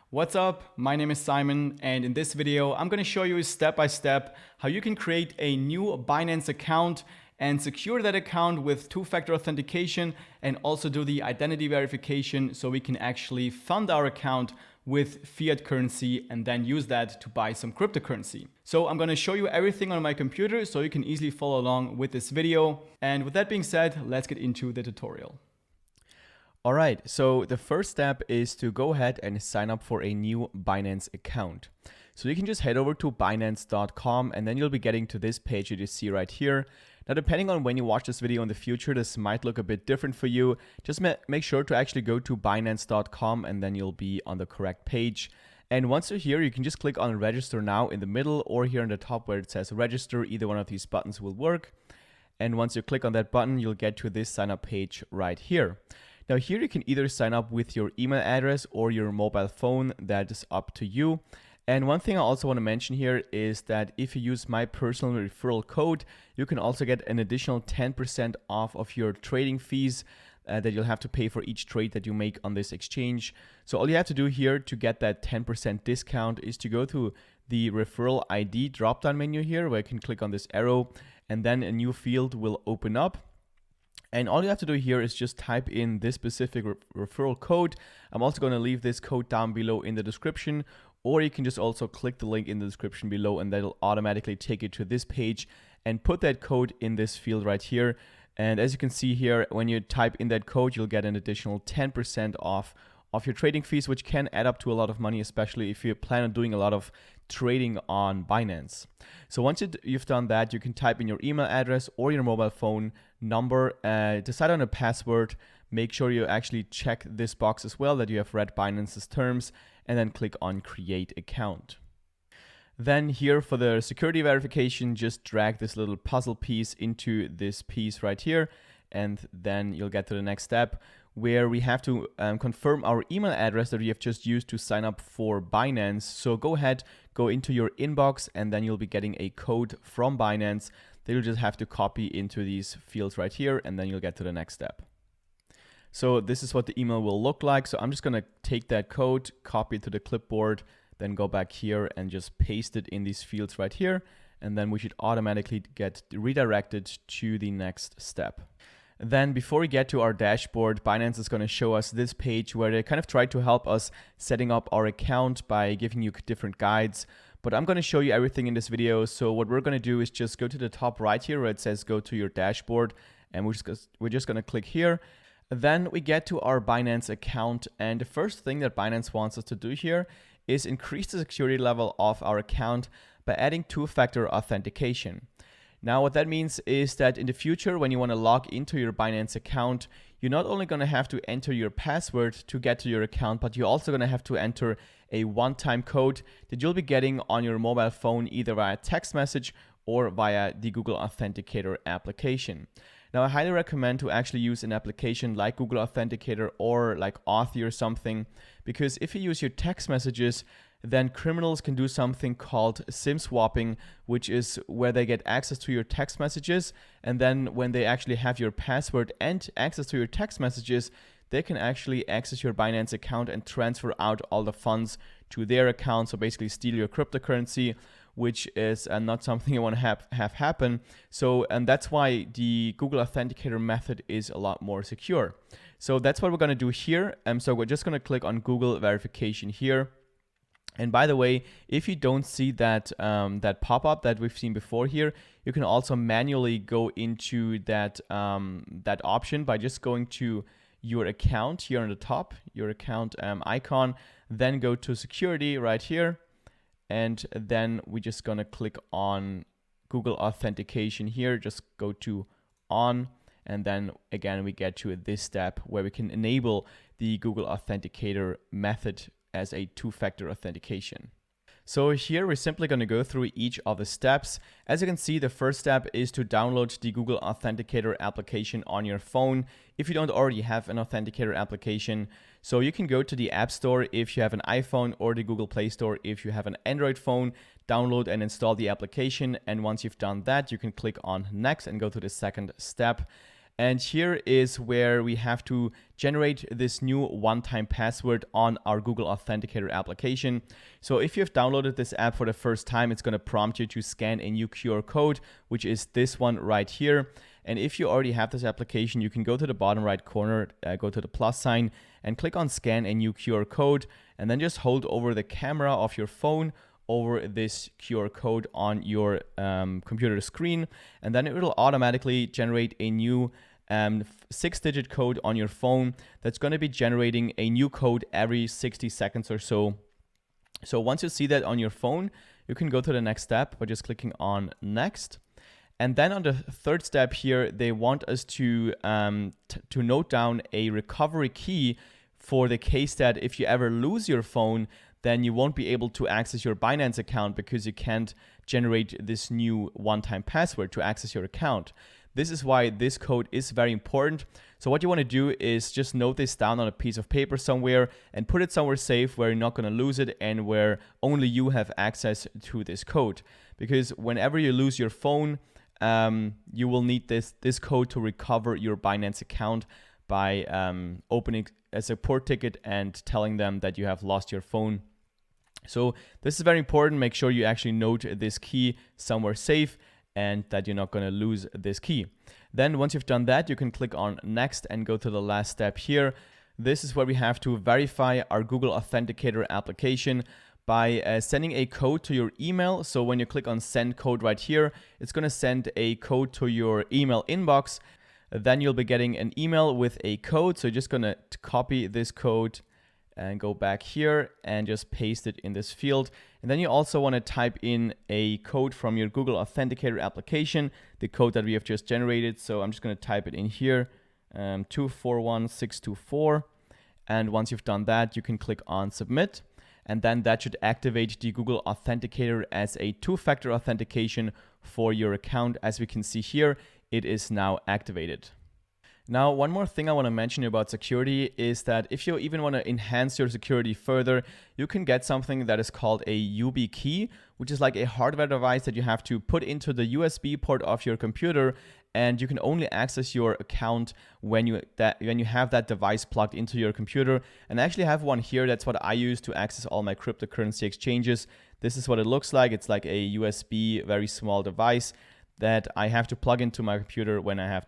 What's up? My name is Simon, and in this video, I'm going to show you step by step how you can create a new Binance account and secure that account with two-factor authentication and also do the identity verification so we can actually fund our account with fiat currency and then use that to buy some cryptocurrency. So I'm going to show you everything on my computer so you can easily follow along with this video. And with that being said, let's get into the tutorial. All right, so the first step is to go ahead and sign up for a new Binance account. So you can just head over to Binance.com and then you'll be getting to this page that you see right here. Now, depending on when you watch this video in the future, this might look a bit different for you. Just make sure to actually go to Binance.com and then you'll be on the correct page. And once you're here, you can just click on register now in the middle or here on the top where it says register. Either one of these buttons will work. And once you click on that button, you'll get to this sign up page right here. Now here you can either sign up with your email address or your mobile phone. That is up to you. And one thing I also want to mention here is that if you use my personal referral code, you can also get an additional 10% off of your trading fees that you'll have to pay for each trade that you make on this exchange. So all you have to do here to get that 10% discount is to go to the referral ID drop-down menu here where you can click on this arrow and then a new field will open up. And all you have to do here is just type in this specific referral code. I'm also going to leave this code down below in the description, or you can just also click the link in the description below and that'll automatically take you to this page and put that code in this field right here. And as you can see here, when you type in that code, you'll get an additional 10% off of your trading fees, which can add up to a lot of money, especially if you plan on doing a lot of trading on Binance. So once you've done that, you can type in your email address or your mobile phone number, decide on a password, make sure you actually check this box as well that you have read Binance's terms, and then click on create account. Then here for the security verification, just drag this little puzzle piece into this piece right here, and then you'll get to the next step where we have to confirm our email address that we have just used to sign up for Binance. So go ahead, go into your inbox, and then you'll be getting a code from Binance that you'll just have to copy into these fields right here, and then you'll get to the next step. So this is what the email will look like. So I'm just gonna take that code, copy it to the clipboard, then go back here and just paste it in these fields right here. And then we should automatically get redirected to the next step. Then before we get to our dashboard, Binance is going to show us this page where they kind of try to help us setting up our account by giving you different guides. But I'm going to show you everything in this video. So what we're going to do is just go to the top right here where it says go to your dashboard. And we're just going to click here. Then we get to our Binance account. And the first thing that Binance wants us to do here is increase the security level of our account by adding two-factor authentication. Now, what that means is that in the future, when you want to log into your Binance account, you're not only going to have to enter your password to get to your account, but you're also going to have to enter a one-time code that you'll be getting on your mobile phone, either via text message or via the Google Authenticator application. Now, I highly recommend to actually use an application like Google Authenticator or like Authy or something, because if you use your text messages, then criminals can do something called SIM swapping, which is where they get access to your text messages. And then when they actually have your password and access to your text messages, they can actually access your Binance account and transfer out all the funds to their account. So basically steal your cryptocurrency, which is not something you want to have happen. So, and that's why the Google Authenticator method is a lot more secure. So that's what we're going to do here. So we're just going to click on Google verification here. And by the way, if you don't see that that pop-up that we've seen before here, you can also manually go into that that option by just going to your account here on the top, your account icon, then go to security right here, and then we're just gonna click on Google Authentication here. Just go to on, and then again we get to this step where we can enable the Google Authenticator method as a two-factor authentication. So here we're simply going to go through each of the steps. As you can see, the first step is to download the Google Authenticator application on your phone if you don't already have an Authenticator application. So you can go to the App Store if you have an iPhone or the Google Play Store if you have an Android phone, download and install the application. And once you've done that, you can click on Next and go to the second step. And here is where we have to generate this new one-time password on our Google Authenticator application. So if you've downloaded this app for the first time, it's going to prompt you to scan a new QR code, which is this one right here. And if you already have this application, you can go to the bottom right corner, go to the plus sign and click on scan a new QR code, and then just hold over the camera of your phone over this QR code on your computer screen, and then it will automatically generate a new 6-digit code on your phone that's going to be generating a new code every 60 seconds or so. So once you see that on your phone, you can go to the next step by just clicking on next. And then on the third step here, they want us to note down a recovery key for the case that if you ever lose your phone, then you won't be able to access your Binance account because you can't generate this new one-time password to access your account. This is why this code is very important. So what you want to do is just note this down on a piece of paper somewhere and put it somewhere safe where you're not going to lose it and where only you have access to this code. Because whenever you lose your phone, you will need this code to recover your Binance account by opening a support ticket and telling them that you have lost your phone. So this is very important. Make sure you actually note this key somewhere safe and that you're not going to lose this key. Then once you've done that, you can click on next and go to the last step here. This is where we have to verify our Google Authenticator application by sending a code to your email. So when you click on send code right here, it's going to send a code to your email inbox. Then you'll be getting an email with a code. So you're just going to copy this code and go back here and just paste it in this field. And then you also want to type in a code from your Google Authenticator application, the code that we have just generated. So I'm just going to type it in here, 241624. And once you've done that, you can click on submit. And then that should activate the Google Authenticator as a two-factor authentication for your account. As we can see here, it is now activated. Now, one more thing I want to mention about security is that if you even want to enhance your security further, you can get something that is called a UbKey, which is like a hardware device that you have to put into the USB port of your computer, and you can only access your account when you have that device plugged into your computer. And I actually have one here. That's what I use to access all my cryptocurrency exchanges. This is what it looks like. It's like a USB, very small device that I have to plug into my computer when I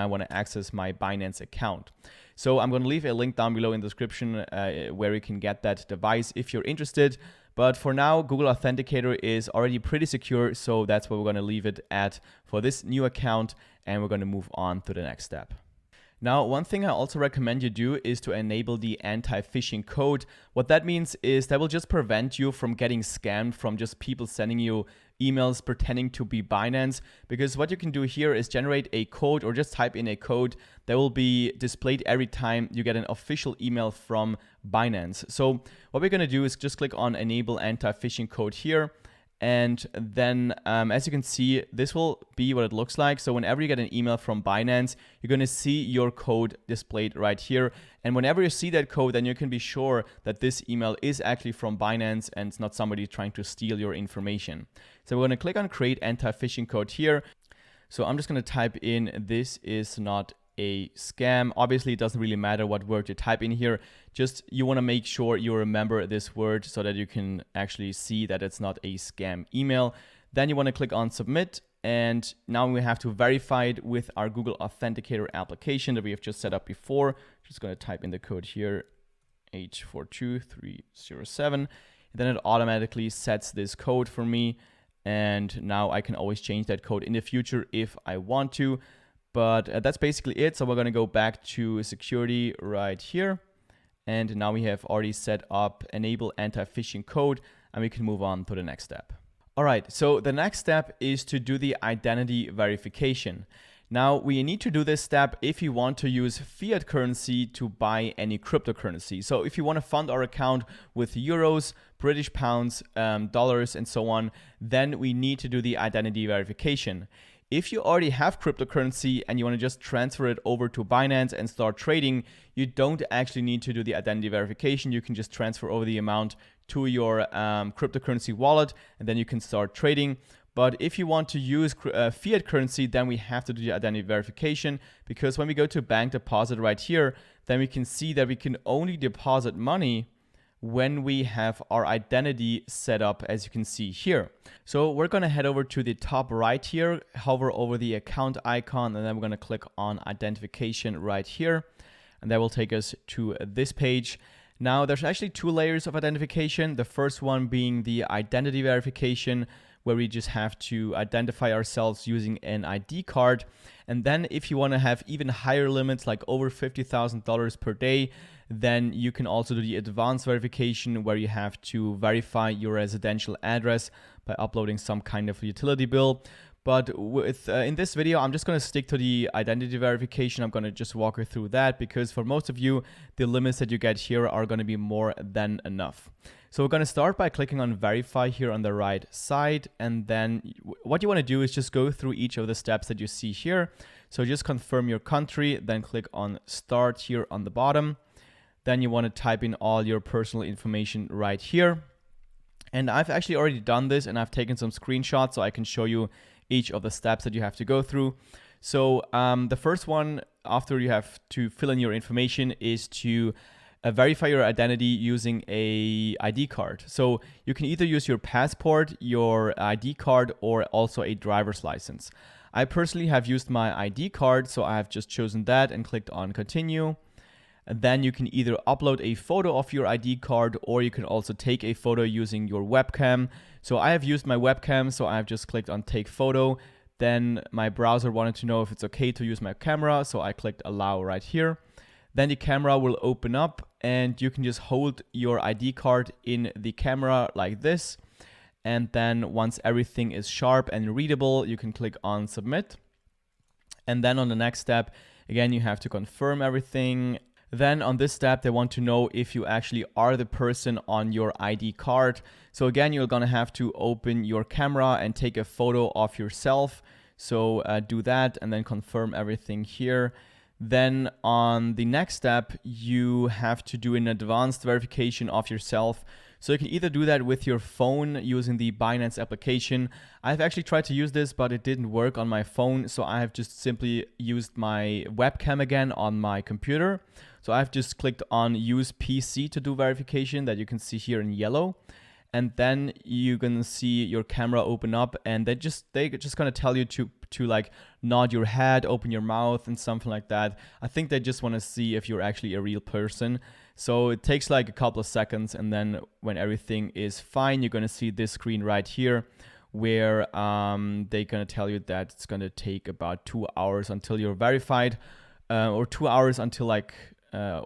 want to access my Binance account. So I'm going to leave a link down below in the description where you can get that device if you're interested. But for now, Google Authenticator is already pretty secure, so that's where we're going to leave it at for this new account, and we're going to move on to the next step. Now, one thing I also recommend you do is to enable the anti-phishing code. What that means is that will just prevent you from getting scammed from just people sending you emails pretending to be Binance, because what you can do here is generate a code or just type in a code that will be displayed every time you get an official email from Binance. So what we're going to do is just click on enable anti-phishing code here. And then as you can see, this will be what it looks like. So whenever you get an email from Binance, you're going to see your code displayed right here. And whenever you see that code, then you can be sure that this email is actually from Binance and it's not somebody trying to steal your information. So we're going to click on create anti-phishing code here. So I'm just going to type in, this is not a scam. Obviously, it doesn't really matter what word you type in here. Just you want to make sure you remember this word so that you can actually see that it's not a scam email. Then you want to click on submit. And now we have to verify it with our Google Authenticator application that we have just set up before. Just going to type in the code here, H42307. And then it automatically sets this code for me. And now I can always change that code in the future if I want to. But that's basically it. So we're going to go back to security right here. And now we have already set up enable anti-phishing code, and we can move on to the next step. All right, so the next step is to do the identity verification. Now, we need to do this step if you want to use fiat currency to buy any cryptocurrency. So if you want to fund our account with euros, British pounds, dollars, and so on, then we need to do the identity verification. If you already have cryptocurrency and you want to just transfer it over to Binance and start trading, you don't actually need to do the identity verification. You can just transfer over the amount to your cryptocurrency wallet, and then you can start trading. But if you want to use fiat currency, then we have to do the identity verification, because when we go to bank deposit right here, then we can see that we can only deposit money when we have our identity set up, as you can see here. So we're going to head over to the top right here, hover over the account icon, and then we're going to click on identification right here. And that will take us to this page. Now, there's actually 2 layers of identification. The first one being the identity verification, where we just have to identify ourselves using an ID card. And then if you want to have even higher limits, like over $50,000 per day, then you can also do the advanced verification, where you have to verify your residential address by uploading some kind of utility bill. But with in this video, I'm just going to stick to the identity verification. I'm going to just walk you through that, because for most of you, the limits that you get here are going to be more than enough. So we're going to start by clicking on verify here on the right side. And then what you want to do is just go through each of the steps that you see here. So just confirm your country, then click on start here on the bottom. Then you want to type in all your personal information right here. And I've actually already done this, and I've taken some screenshots so I can show you each of the steps that you have to go through. So the first one, after you have to fill in your information, is to verify your identity using a ID card. So you can either use your passport, your ID card, or also a driver's license. I personally have used my ID card, so I have just chosen that and clicked on continue. And then you can either upload a photo of your ID card, or you can also take a photo using your webcam. So I have used my webcam, so I have just clicked on take photo. Then my browser wanted to know if it's okay to use my camera, so I clicked allow right here. Then the camera will open up, and you can just hold your ID card in the camera like this. And then once everything is sharp and readable, you can click on submit. And then on the next step, again, you have to confirm everything. Then on this step, they want to know if you actually are the person on your ID card. So again, you're gonna have to open your camera and take a photo of yourself. So do that and then confirm everything here. Then on the next step, you have to do an advanced verification of yourself. So you can either do that with your phone using the Binance application. I've actually tried to use this, but it didn't work on my phone. So I have just simply used my webcam again on my computer. So I've just clicked on use PC to do verification, that you can see here in yellow. And then you're gonna see your camera open up, and they're just gonna tell you to like nod your head, open your mouth, and something like that. I think they just want to see if you're actually a real person. So it takes like a couple of seconds, and then when everything is fine, you're gonna see this screen right here, where they're gonna tell you that it's gonna take about 2 hours until you're verified, or 2 hours until like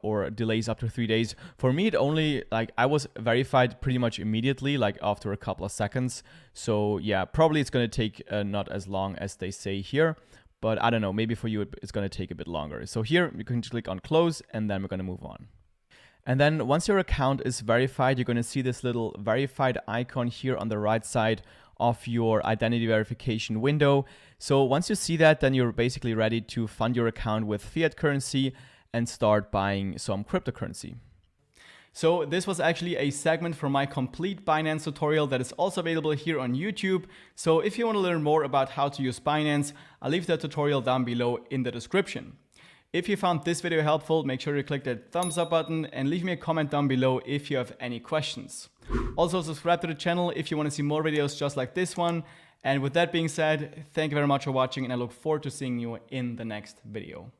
or delays up to 3 days. For me, it only, like, I was verified pretty much immediately, like after a couple of seconds. So yeah, probably it's going to take not as long as they say here, but I don't know, maybe for you it's going to take a bit longer. So here you can click on close, and then we're going to move on. And then once your account is verified, you're going to see this little verified icon here on the right side of your identity verification window. So once you see that, then you're basically ready to fund your account with fiat currency and start buying some cryptocurrency. So this was actually a segment from my complete Binance tutorial that is also available here on YouTube. So if you want to learn more about how to use Binance, I'll leave that tutorial down below in the description. If you found this video helpful, make sure to click that thumbs up button and leave me a comment down below if you have any questions. Also subscribe to the channel if you want to see more videos just like this one. And with that being said, thank you very much for watching, and I look forward to seeing you in the next video.